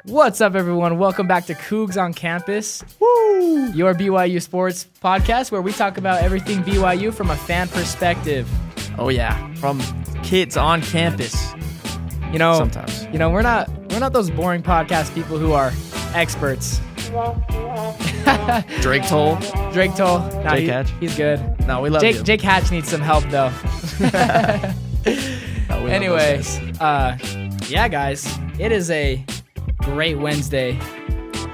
What's up, everyone? Welcome back to Cougs on Campus, your BYU sports podcast where we talk about everything BYU from a fan perspective. Oh yeah, from kids on campus. You know, sometimes. You know, we're not those boring podcast people who are experts. Drake Toll. Nah, Jake Hatch. He's good. No, we love you. Jake Hatch needs some help though. Anyways, yeah, guys, it is a great Wednesday.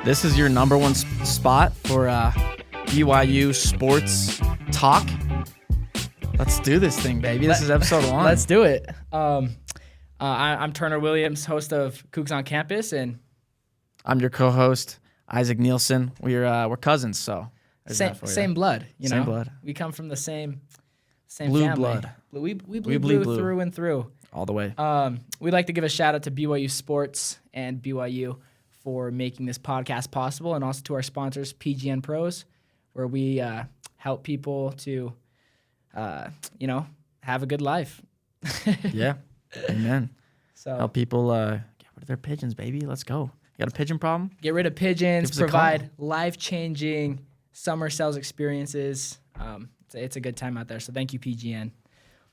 This is your number one spot for BYU sports talk. Let's do this thing, baby. This is episode 1. Let's do it. I'm Turner Williams, host of Cougs on Campus, and I'm your co-host, Isaac Nielsen. We're cousins, so same blood. Same blood. We come from the same blue family. blood. We bleed blue through and through. All the way. We'd like to give a shout out to BYU Sports and BYU for making this podcast possible, and also to our sponsors, PGN Pros, where we help people to, have a good life. Yeah, amen. So help people get rid of their pigeons, baby. Let's go. You got a pigeon problem? Get rid of pigeons. Provide life-changing summer sales experiences. It's a good time out there. So thank you, PGN.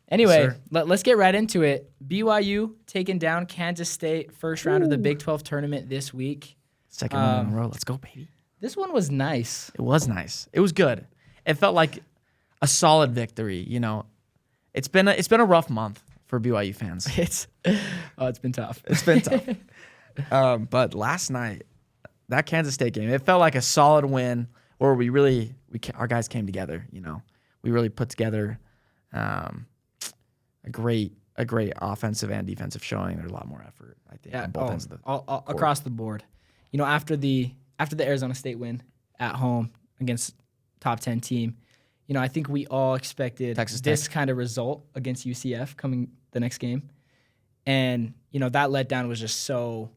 Anyway, let's get right into it. BYU taking down Kansas State first round of the Big 12 tournament this week. Second one in a row. Let's go, baby. This one was nice. It was nice. It was good. It felt like a solid victory. You know, it's been a rough month for BYU fans. It's been tough. It's been tough. But last night, that Kansas State game, it felt like a solid win where our guys came together. You know, we really put together a great offensive and defensive showing. There's a lot more effort, I think, on both ends of the all across the board. You know, after the Arizona State win at home against top 10 team, you know, I think we all expected this kind of result against UCF coming the next game. And, you know, that letdown was just so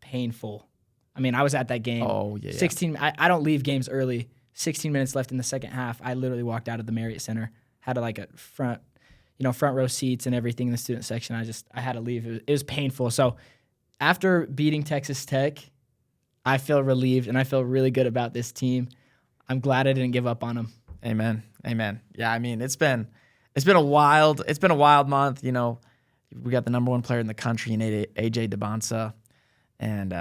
painful. I mean, I was at that game. Oh, yeah. 16. I don't leave games early. 16 minutes left in the second half. I literally walked out of the Marriott Center, had a front row seats and everything in the student section. I had to leave. It was painful. So after beating Texas Tech, I feel relieved and I feel really good about this team. I'm glad I didn't give up on them. Amen. Yeah, I mean, it's been a wild month. You know, we got the number one player in the country in AJ Dybantsa, and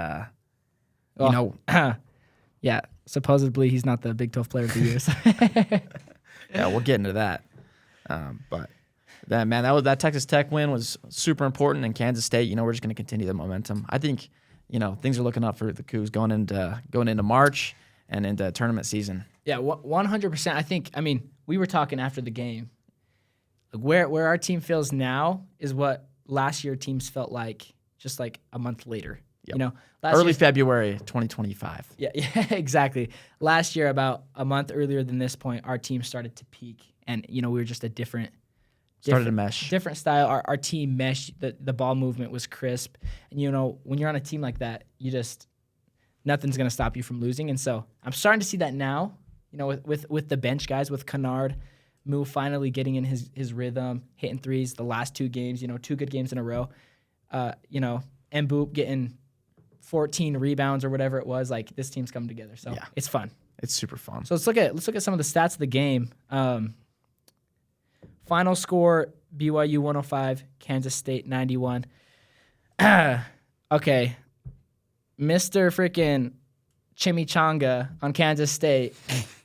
yeah, supposedly he's not the Big 12 Player of the Year. So. Yeah, we'll get into that. But that Texas Tech win was super important, and Kansas State, you know, we're just going to continue the momentum. I think, you know, things are looking up for the Cougs going into March and into tournament season. Yeah, 100%. I mean, we were talking after the game. Where our team feels now is what last year teams felt like just like a month later. Yep. You know, early February 2025. Yeah, exactly. Last year, about a month earlier than this point, our team started to peak, and you know we were just a different to mesh. Different style. Our team meshed. The ball movement was crisp, and you know when you're on a team like that, nothing's gonna stop you from losing. And so I'm starting to see that now. You know, with the bench guys, with Kennard, Moo finally getting in his rhythm, hitting threes the last 2 games. You know, 2 good games in a row. You know, Mboop getting 14 rebounds or whatever it was. Like this team's coming together, so yeah. It's fun. It's super fun. So let's look at some of the stats of the game. Final score: BYU 105, Kansas State 91. Okay, Mr. Freaking Chimichanga on Kansas State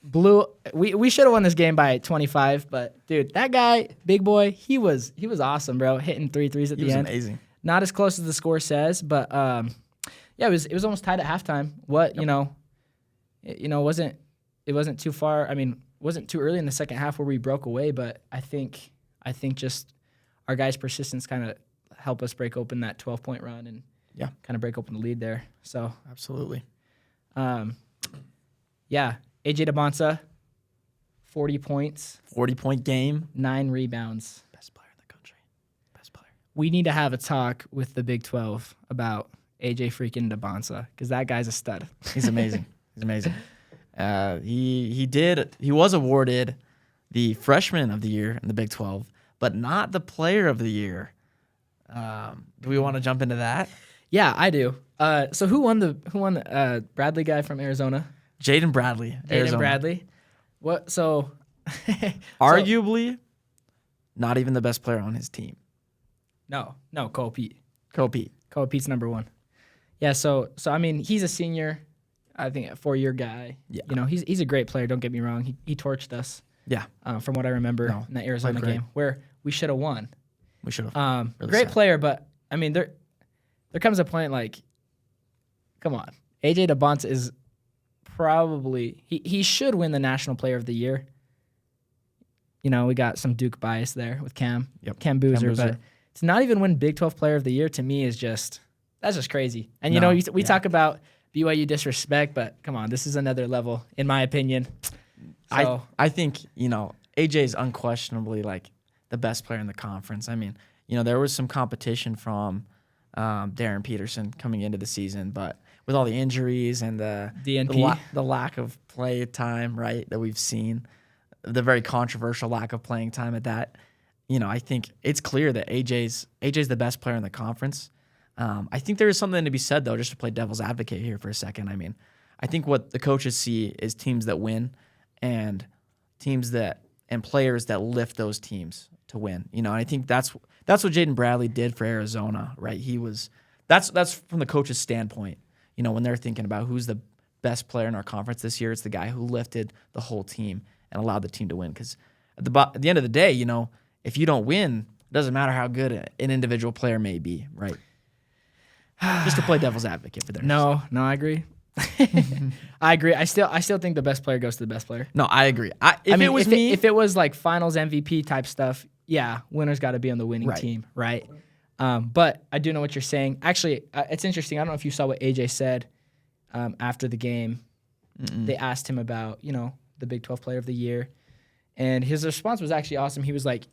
blew. We should have won this game by 25, but dude, that guy, big boy, he was awesome, bro. Hitting 3 threes at the end. He was amazing. Not as close as the score says, but yeah, it was almost tied at halftime. It wasn't too far. I mean, wasn't too early in the second half where we broke away, but I think just our guys' persistence kind of helped us break open that 12-point run and kind of break open the lead there. So absolutely. Yeah, AJ Dybantsa, 40 points. 40-point game. 9 rebounds. Best player in the country. Best player. We need to have a talk with the Big 12 about AJ freaking Dybantsa because that guy's a stud. He's amazing. He's amazing. He was awarded the Freshman of the Year in the Big 12, but not the Player of the Year. Do we want to jump into that? Yeah, I do. So who won the Bradley guy from Arizona? Jaden Bradley, Jaden Arizona. Bradley. What? So Arguably, not even the best player on his team. No, Cole Pete. Cole Pete. Cole Pete's number one. Yeah. So I mean, he's a senior. I think a 4-year guy. Yeah. You know, he's a great player. Don't get me wrong. He torched us. Yeah. From what I remember in that Arizona game where we should have won. We should have. Really great player, but I mean, there comes a point like, come on, AJ Dybantsa is probably he should win the National Player of the Year. You know, we got some Duke bias there with Cam Boozer, but to not even win Big 12 Player of the Year to me is that's just crazy. And you know, we talk about BYU disrespect, but come on, this is another level in my opinion. So, I think, you know, AJ is unquestionably like the best player in the conference. I mean, you know, there was some competition from Darren Peterson coming into the season, but with all the injuries and the lack of play time, right, that we've seen, the very controversial lack of playing time at that, you know, I think it's clear that AJ's the best player in the conference. I think there is something to be said, though, just to play devil's advocate here for a second. I mean, I think what the coaches see is teams that win and players that lift those teams to win. You know, and I think that's what Jaden Bradley did for Arizona, right? That's from the coach's standpoint. You know, when they're thinking about who's the best player in our conference this year, it's the guy who lifted the whole team and allowed the team to win. Because at the end of the day, you know, if you don't win, it doesn't matter how good an individual player may be, right? Just to play devil's advocate for their No, I agree. I agree. I still think the best player goes to the best player. No, I agree. If it was like finals MVP type stuff, yeah, winner's got to be on the winning team, right? But I do know what you're saying. Actually, it's interesting. I don't know if you saw what AJ said after the game. They asked him about, you know, the Big 12 Player of the Year, and his response was actually awesome. He was like,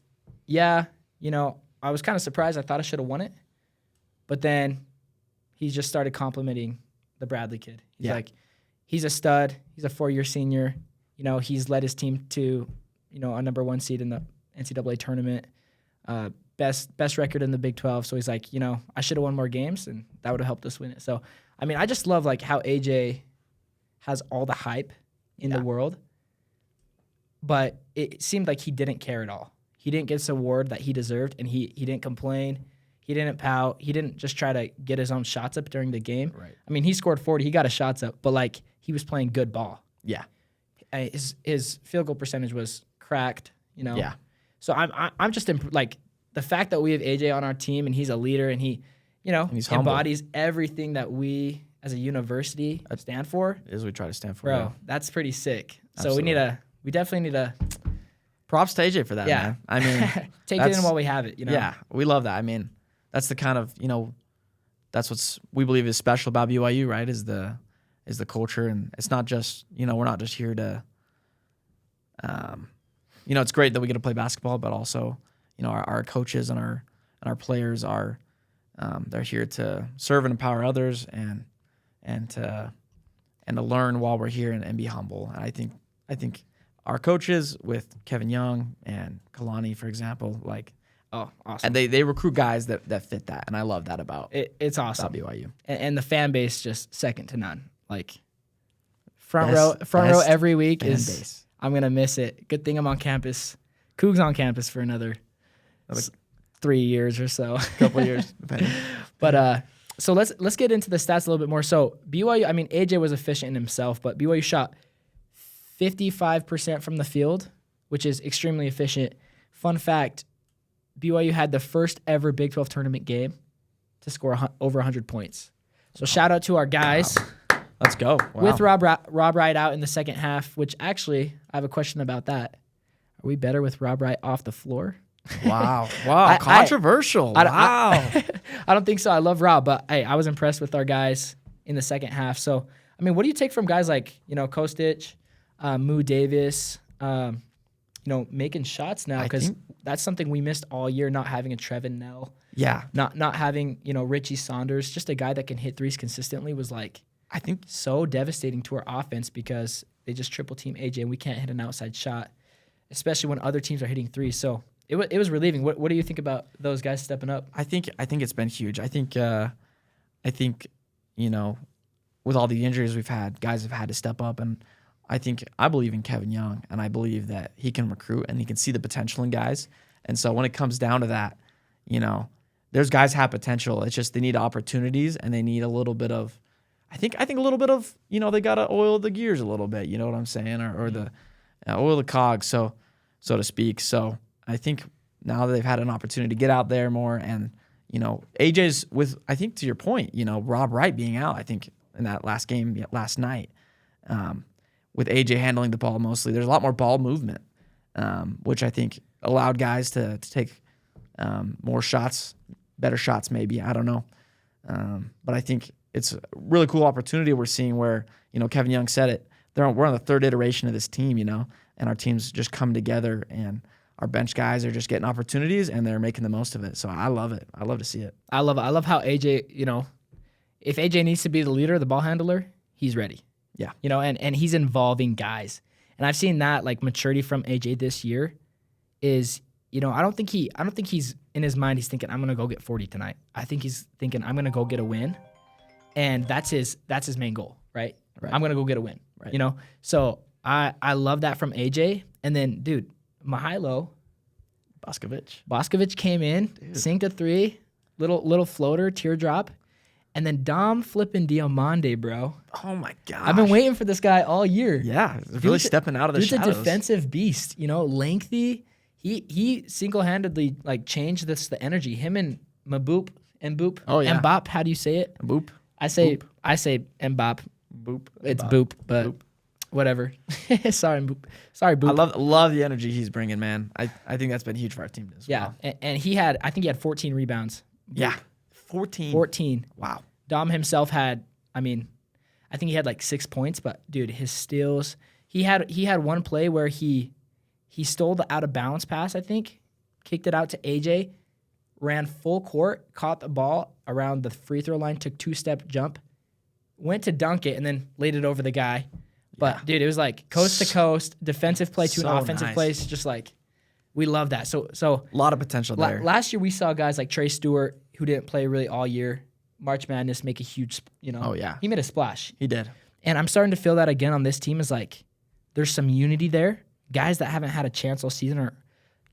"Yeah, you know, I was kind of surprised. I thought I should have won it, but then he just started complimenting the Bradley kid. He's like, he's a stud. He's a 4-year senior. You know, he's led his team to, you know, a number 1 seed in the NCAA tournament, best record in the Big 12. So he's like, you know, I should have won more games, and that would have helped us win it. So, I mean, I just love like how AJ has all the hype in the world, but it seemed like he didn't care at all. He didn't get this award that he deserved, and he didn't complain. He didn't pout. He didn't just try to get his own shots up during the game. Right. I mean, he scored 40. He got his shots up, but like he was playing good ball. Yeah. His field goal percentage was cracked. You know. Yeah. So I'm just like the fact that we have AJ on our team and he's a leader and he, you know, he's embodies everything that we as a university stand for. Is we try to stand for. Bro, yeah. That's pretty sick. Absolutely. So we definitely need to. Props to AJ for that, man. I mean, take it in while we have it. You know. Yeah, we love that. I mean, that's the kind of, you know, that's what's we believe is special about BYU, right? Is the culture, and it's not just, you know, we're not just here to, you know, it's great that we get to play basketball, but also, you know, our coaches and our players are, they're here to serve and empower others and to learn while we're here and be humble. And I think our coaches with Kevin Young and Kalani, for example, like. Oh, awesome! And they recruit guys that fit that, and I love that about it's awesome about BYU. And the fan base just second to none. Like front row every week is. Base. I'm gonna miss it. Good thing I'm on campus. Cougs on campus for another 3 years or so. Couple years, depending. But so let's get into the stats a little bit more. So BYU, I mean AJ was efficient in himself, but BYU shot 55% from the field, which is extremely efficient. Fun fact. BYU had the first ever Big 12 tournament game to score over 100 points. So shout out to our guys. Wow. Let's go. Wow. With Rob Wright out in the second half, which actually I have a question about that. Are we better with Rob Wright off the floor? Wow. Controversial. I don't think so. I love Rob, but hey, I was impressed with our guys in the second half. So, I mean, what do you take from guys like, you know, Kostic, Moo Davis, you know, making shots now, because that's something we missed all year, not having a Trevin Nell. Yeah. Not having, you know, Richie Saunders, just a guy that can hit threes consistently was like, I think so devastating to our offense because they just triple team AJ and we can't hit an outside shot, especially when other teams are hitting threes. So it was relieving. What do you think about those guys stepping up? I think it's been huge. I think, with all the injuries we've had, guys have had to step up. And I believe in Kevin Young, and I believe that he can recruit and he can see the potential in guys. And so when it comes down to that, there's guys have potential. It's just they need opportunities and they need a little bit of, I think a little bit of, they got to oil the gears a little bit, you know what I'm saying? Or the oil the cogs, so to speak. So I think now that they've had an opportunity to get out there more and, AJ's with, I think to your point, Rob Wright being out, I think in that last game last night, with AJ handling the ball mostly, there's a lot more ball movement, which I think allowed guys to take more shots, better shots maybe. I don't know. But I think it's a really cool opportunity we're seeing where, Kevin Young said it. We're on the third iteration of this team, and our teams just come together and our bench guys are just getting opportunities and they're making the most of it. So I love it. I love to see it. I love how AJ, if AJ needs to be the leader, the ball handler, he's ready. Yeah. And he's involving guys. And I've seen that like maturity from AJ this year is, I don't think he's in his mind, he's thinking, I'm going to go get 40 tonight. I think he's thinking, I'm going to go get a win. And that's his main goal, right? I'm going to go get a win, right. So I love that from AJ. And then, dude, Mihailo Boscovich came in, synced a 3, little floater, teardrop, and then Dom flipping Diamande, bro. Oh my gosh. I've been waiting for this guy all year. Yeah, really stepping out of the shadows. He's a defensive beast, lengthy. He single-handedly like changed the energy. Him and Mboop. Oh yeah. Mbop, how do you say it? Mboop. I say Mbop. Boop. It's Boop, but Boop. Whatever. Sorry, Boop. I love the energy he's bringing, man. I think that's been huge for our team as well. Yeah, and I think he had 14 rebounds. Yeah, 14. 14. Wow. Dom himself had, I think he had like 6 points, but dude, his steals. He had one play where he stole the out of bounds pass, I think, kicked it out to AJ, ran full court, caught the ball around the free throw line, took 2-step jump, went to dunk it, and then laid it over the guy. But, dude, it was like coast to coast, defensive play to an offensive play. It's just like, we love that. So a lot of potential there. Last year, we saw guys like Trey Stewart, who didn't play really all year, March Madness, make a huge, Oh, yeah. He made a splash. He did. And I'm starting to feel that again on this team is like, there's some unity there. Guys that haven't had a chance all season are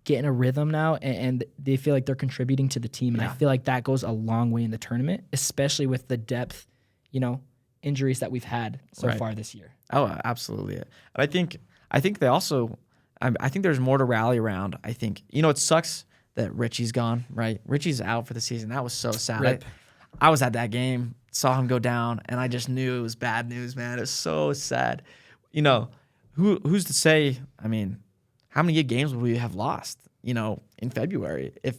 getting a rhythm now, and they feel like they're contributing to the team. And I feel like that goes a long way in the tournament, especially with the depth, injuries that we've had so far this year. Oh, absolutely. And I think they also, I think there's more to rally around. I think, it sucks that Richie's gone, right? Richie's out for the season. That was so sad. I was at that game, saw him go down, and I just knew it was bad news, man. It was so sad. Who's to say, how many games would we have lost, in February if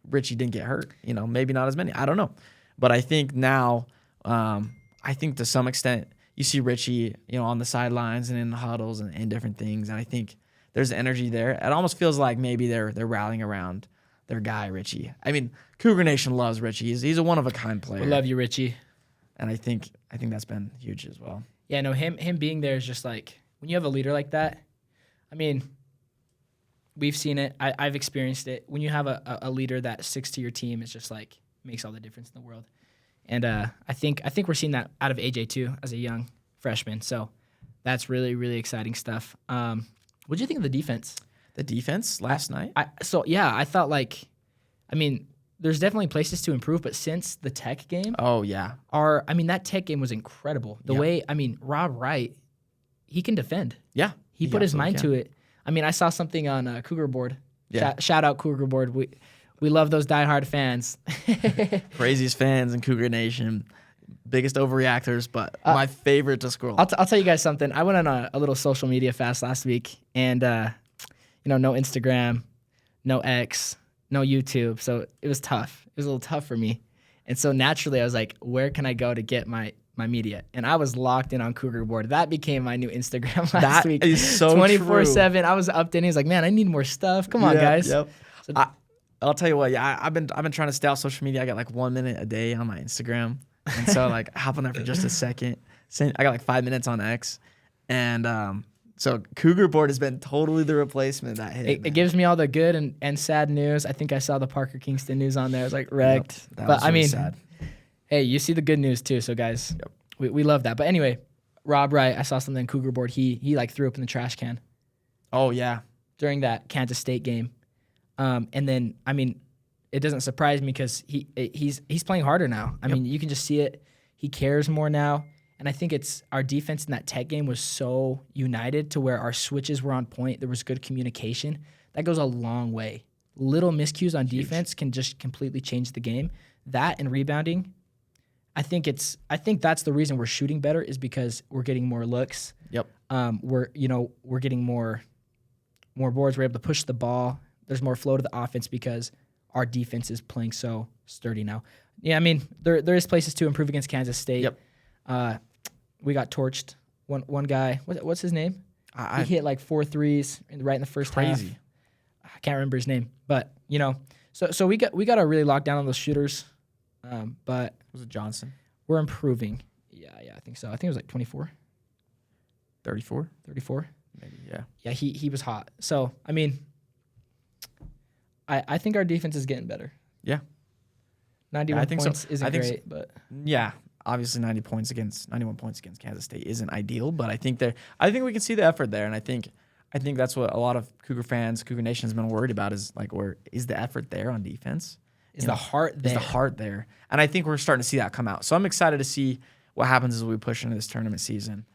Richie didn't get hurt? Maybe not as many. I don't know. But I think now, I think to some extent, you see Richie, on the sidelines and in the huddles and different things. And I think there's energy there. It almost feels like maybe they're rallying around their guy, Richie. Cougar Nation loves Richie. He's a one-of-a-kind player. We love you, Richie. And I think that's been huge as well. Yeah, no, him being there is just like, when you have a leader like that, we've seen it. I've experienced it. When you have a leader that sticks to your team, it's just like makes all the difference in the world. And I think we're seeing that out of AJ too as a young freshman. So that's really, really exciting stuff. What do you think of the defense? The defense last night? I thought there's definitely places to improve, but since the Tech game, oh yeah, that Tech game was incredible. The way Rob Wright, he can defend. Yeah, he put his mind to it. I saw something on Cougar Board. Yeah. Shout out Cougar Board. We love those diehard fans. Craziest fans in Cougar Nation. Biggest overreactors, but my favorite to scroll. I'll tell you guys something. I went on a little social media fast last week, and no Instagram, no X, no YouTube. So it was tough. It was a little tough for me. And so naturally I was like, where can I go to get my media? And I was locked in on Cougar Board. That became my new Instagram last week. That is so 24/7. I was updating. He's like, man, I need more stuff. Come on, guys. Yep. So, I'll tell you what. Yeah, I've been trying to stay off social media. I got like 1 minute a day on my Instagram, and so like I hop on there for just a second. I got like 5 minutes on X, and so Cougar Board has been totally the replacement that hit. It gives me all the good and sad news. I think I saw the Parker Kingston news on there. I was like wrecked. Yep, that was really sad. Hey, you see the good news too. So guys, we love that. But anyway, Rob Wright, I saw something on Cougar board. He like threw up in the trash can Oh yeah, during that Kansas State game. And then I mean, it doesn't surprise me because he's playing harder now. I mean, you can just see it. He cares more now. And I think it's our defense in that Tech game was so united to where our switches were on point. There was good communication. That goes a long way. Little miscues on defense can just completely change the game. That and rebounding, I think that's the reason we're shooting better is because we're getting more looks. Yep. We're getting more boards. We're able to push the ball. There's more flow to the offense because our defense is playing so sturdy now. Yeah, I mean there is places to improve against Kansas State. Yep. We got torched. One guy, what's his name? He hit like 4 threes right in the first half. Crazy. I can't remember his name, but so we got to really lock down on those shooters. But Was it Johnson? we're improving. Yeah, I think so. I think it was like 24, 34? 34. Maybe, yeah. Yeah, he was hot. So I mean, I think our defense is getting better. Yeah. 91 I think so. points isn't great, but Yeah. Obviously 91 points against Kansas State isn't ideal, but I think we can see the effort there, and I think that's what a lot of Cougar fans, Cougar Nation has been worried about is like, where is the effort there on defense? is the heart there? Is the heart there? And I think we're starting to see that come out. So I'm excited to see what happens as we push into this tournament season.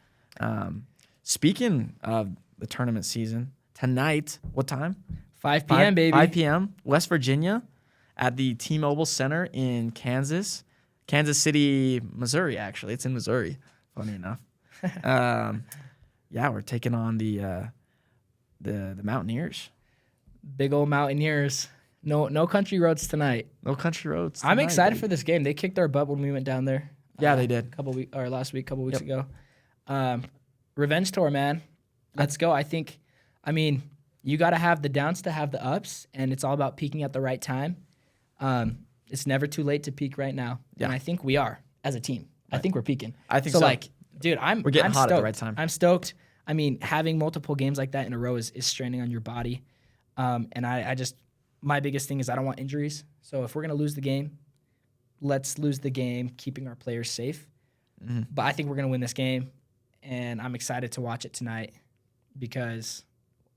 Speaking of the tournament season, tonight, what time? 5 p.m., baby. 5 p.m., West Virginia at the T-Mobile Center in Kansas City, Missouri, actually. It's in Missouri, funny enough. Yeah, we're taking on the Mountaineers. Big old Mountaineers. No country roads tonight. No country roads I'm tonight, excited baby. for this game. They kicked our butt when we went down there. Yeah, they did. Couple weeks ago. Revenge tour, man. Let's go. I mean, you got to have the downs to have the ups, and it's all about peaking at the right time. It's never too late to peak right now, and I think we are as a team. Right. I think we're peaking. I think so. Like, dude, we're getting hot stoked. at the right time. I'm stoked. I mean, having multiple games like that in a row is straining on your body, and I just my biggest thing is I don't want injuries. So if we're gonna lose the game, let's lose the game, keeping our players safe. Mm-hmm. But I think we're gonna win this game, and I'm excited to watch it tonight because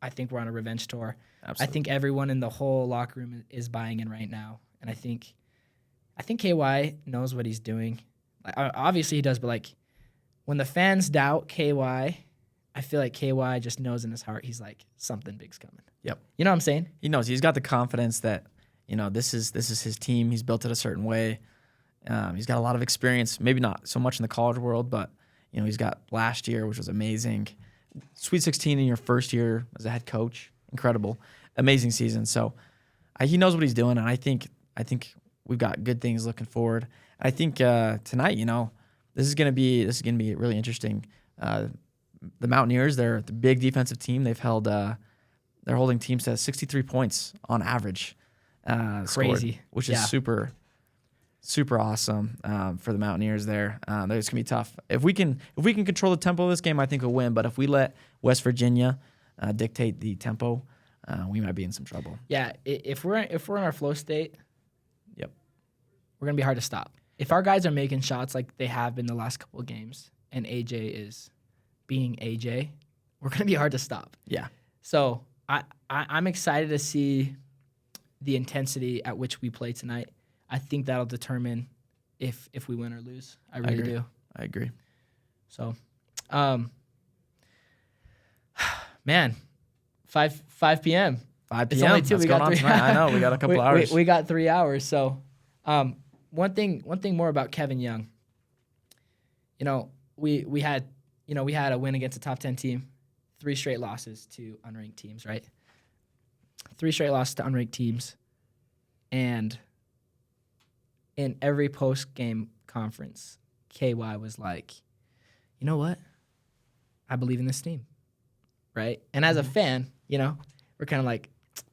I think we're on a revenge tour. Absolutely. I think everyone in the whole locker room is buying in right now, and I think KY knows what he's doing. Like, obviously he does, but like when the fans doubt KY, I feel like KY just knows in his heart he's like something big's coming. Yep. You know what I'm saying? He knows. He's got the confidence that this is his team. He's built it a certain way. He's got a lot of experience. Maybe not so much in the college world, but he's got last year, which was amazing. Sweet 16 in your first year as a head coach, incredible, amazing season. So he knows what he's doing, and I think we've got good things looking forward. I think tonight, this is gonna be really interesting. The Mountaineers, they're the big defensive team. They're holding teams to 63 points on average. Crazy, scored, which is super, super awesome for the Mountaineers. There, it's gonna be tough. If we can control the tempo of this game, I think we'll win. But if we let West Virginia dictate the tempo, we might be in some trouble. Yeah, if we're in our flow state, Yep, we're gonna be hard to stop. If our guys are making shots like they have been the last couple of games, and AJ is being AJ, we're gonna be hard to stop. yeah, So I'm excited to see the intensity at which we play tonight. I think that'll determine if we win or lose. I really do. I agree. So, man, 5 p.m. 5 It's p.m. only 2. That's We got going on 3. tonight. I know we got a couple hours. We got 3 hours. So, one thing more about Kevin Young. We had a win against a top 10 team, 3 straight losses to unranked teams, right? 3 straight losses to unranked teams, and in every post-game conference, KY was like, you know what? I believe in this team, right? And as a fan, we're kind of like,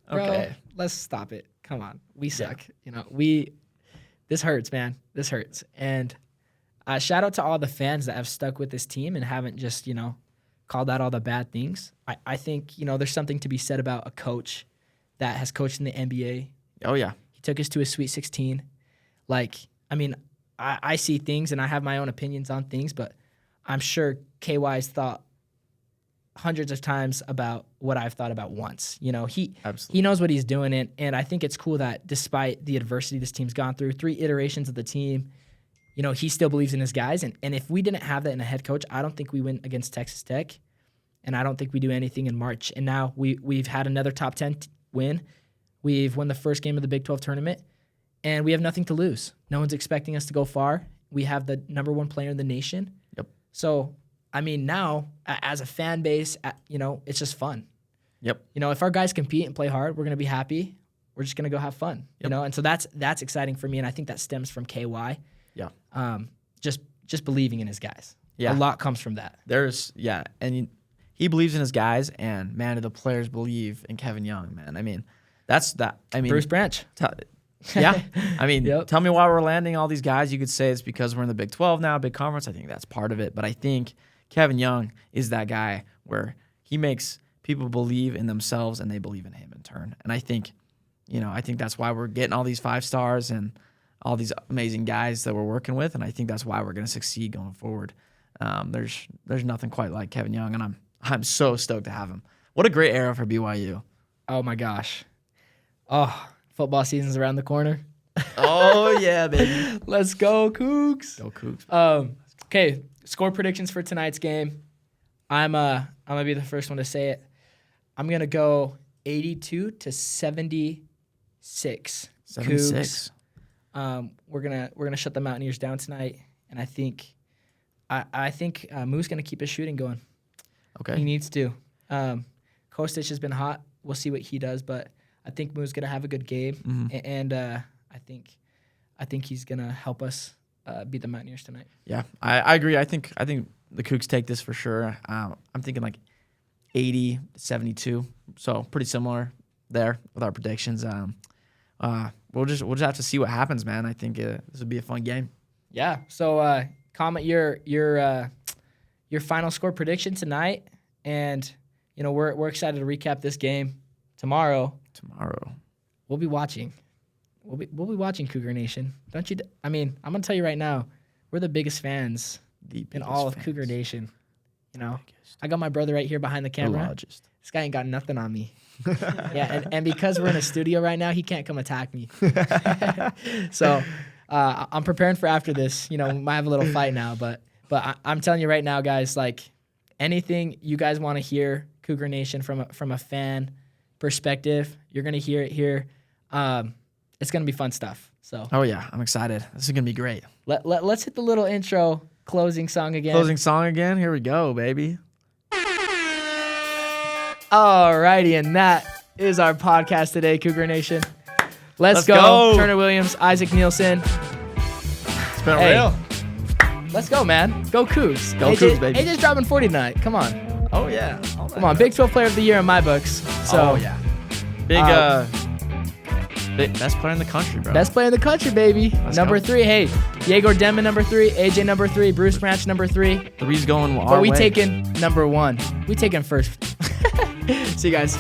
bro, Okay. let's stop it. Come on. We suck. This hurts, man. This hurts. And shout out to all the fans that have stuck with this team and haven't just, called out all the bad things. I think, there's something to be said about a coach that has coached in the NBA. Oh yeah, He took us to a Sweet 16. I see things and I have my own opinions on things, but I'm sure KY's thought hundreds of times about what I've thought about once. You know, he knows what he's doing, and I think it's cool that despite the adversity this team's gone through, 3 iterations of the team, you know, he still believes in his guys. And if we didn't have that in a head coach, I don't think we win against Texas Tech, and I don't think we do anything in March. And now we've had another top 10 win. We've won the first game of the Big 12 tournament, and we have nothing to lose. No one's expecting us to go far. We have the number 1 player in the nation. Yep. So, I mean, now, as a fan base, you know, it's just fun. Yep. You know, if our guys compete and play hard, we're going to be happy. We're just going to go have fun, you know? And so that's exciting for me, and I think that stems from KY. Yeah. Just believing in his guys. Yeah. A lot comes from that. And he believes in his guys, and, man, do the players believe in Kevin Young, man. I mean, that's that. I mean, Bruce Branch. Yeah. I mean, Yep. Tell me why we're landing all these guys. You could say it's because we're in the Big 12 now, big conference. I think that's part of it. But I think Kevin Young is that guy where he makes people believe in themselves and they believe in him in turn. And I think, I think that's why we're getting all these 5 stars and all these amazing guys that we're working with. And I think that's why we're going to succeed going forward. There's nothing quite like Kevin Young, and I'm so stoked to have him. What a great era for BYU. Oh, my gosh. Oh, football season's around the corner. Oh, yeah, baby. Let's go, Cougs. Go Cougs. Okay, score predictions for tonight's game. I'm going to be the first one to say it. I'm going to go 82 to 76. 76. Cougs. We're gonna shut the Mountaineers down tonight, and I think Moo's gonna keep his shooting going. Okay. He needs to. Kostic has been hot. We'll see what he does, but I think Moo's gonna have a good game, and I think he's gonna help us beat the Mountaineers tonight. Yeah, I agree. I think the Cougs take this for sure. I'm thinking like 80 to 72, so pretty similar there with our predictions. We'll just have to see what happens, man. I think this would be a fun game. Yeah. So comment your final score prediction tonight, and we're excited to recap this game tomorrow. We'll be watching. We'll be watching Cougar Nation. Don't you? I mean, I'm gonna tell you right now, we're the biggest fans in all of Cougar Nation. I got my brother right here behind the camera. This guy ain't got nothing on me. Yeah, and because we're in a studio right now, he can't come attack me. So I'm preparing for after this. We might have a little fight now, but I'm telling you right now, guys, like anything you guys want to hear, Cougar Nation from a fan perspective, you're gonna hear it here. It's gonna be fun stuff. So. Oh yeah, I'm excited. This is gonna be great. Let's hit the little intro closing song again. Here we go, baby. Alrighty, and that is our podcast today, Cougar Nation. Let's go. Turner Williams, Isaac Nielsen. It's been real. Let's go, man. Go Cougs. Go Cougs, baby. AJ's dropping 40 tonight. Come on. Oh, yeah. Come on. Big 12 Player of the Year in my books. So, yeah. Best player in the country, bro. Best player in the country, baby. Number 3. Hey, Yegor Demon, number 3. AJ, number 3. Bruce Branch, number 3. 3's going our way. But we taking number 1. We taking first. See you guys.